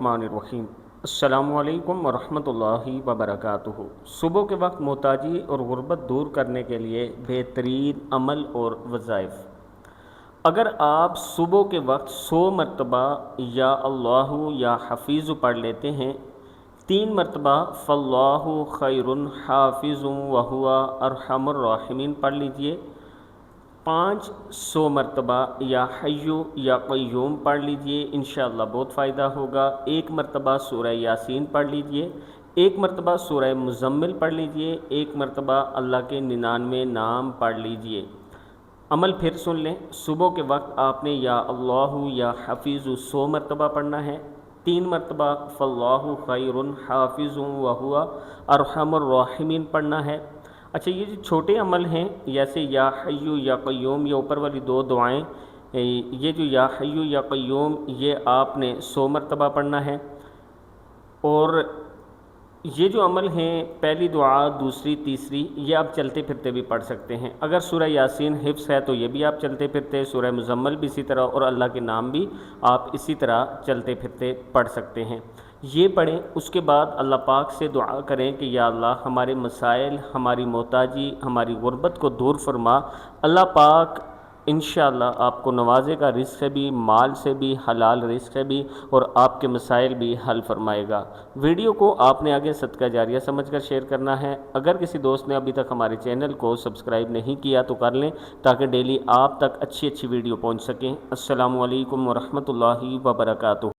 बिस्मिल्लाहिर्रहमानिर्रहीम। अस्सलामु अलैकुम वरहमतुल्लाहि वबरकातुहू। सुबह के वक्त मोहताजी और गुर्बत दूर करने के लिए बेहतरीन अमल और वज़ाइफ। अगर आप सुबह के वक्त 100 मरतबा या अल्लाहु या हफीज़ पढ़ लेते हैं, 3 मरतबा फ़ल्लाहु खैरुन हाफिज़ुम व हुवा अरहमुर राहिमीन पढ़ लीजिए, 500 मरतबा या हय्यु या क़य्यूम पढ़ लीजिए, इंशाअल्लाह बहुत फ़ायदा होगा। 1 मरतबा सूरह यासीन पढ़ लीजिए, 1 मरतबा सूरह मुज़म्मिल पढ़ लीजिए, 1 मरतबा अल्लाह के 99 नाम पढ़ लीजिए। अमल फिर सुन लें, सुबह के वक्त आपने या अल्लाहु या हफीज़ु 100 मरतबा पढ़ना है, 3 मरतबा फ़ल्लाहु खैरुन हाफिज़ुम व हुवा अरहमुर राहिमीन पढ़ना है। अच्छा, ये जो छोटे अमल हैं जैसे या हय्यु या क़य्यूम, ये ऊपर वाली 2 दुआएं, ये जो या हय्यु या क़य्यूम ये आपने 100 मरतबा पढ़ना है। और ये जो अमल हैं, पहली दुआ, दूसरी, तीसरी, ये आप चलते फिरते भी पढ़ सकते हैं। अगर सूरह यासीन हिफ्स है तो ये भी आप चलते फिरते, सूरह मुज़म्मिल भी इसी तरह, और अल्लाह के नाम भी आप इसी तरह चलते फिरते पढ़ सकते हैं। ये पढ़ें, उसके बाद अल्लाह पाक से दुआ करें कि या अल्लाह हमारे मसाइल, हमारी मोहताजी, हमारी गुर्बत को दूर फरमा। अल्लाह पाक इंशाअल्लाह आपको नवाजेगा, रिज़्क़ से भी, माल से भी, हलाल रिज़्क़ से भी, और आपके मसाइल भी हल फरमाएगा। वीडियो को आपने आगे सदका जारिया समझकर शेयर करना है। अगर किसी दोस्त ने अभी तक हमारे चैनल को सब्सक्राइब नहीं किया तो कर लें, ताकि डेली आप तक अच्छी अच्छी वीडियो पहुंच सकें। अस्सलामु अलैकुम वरहमतुल्लाहि वबरकातुहू।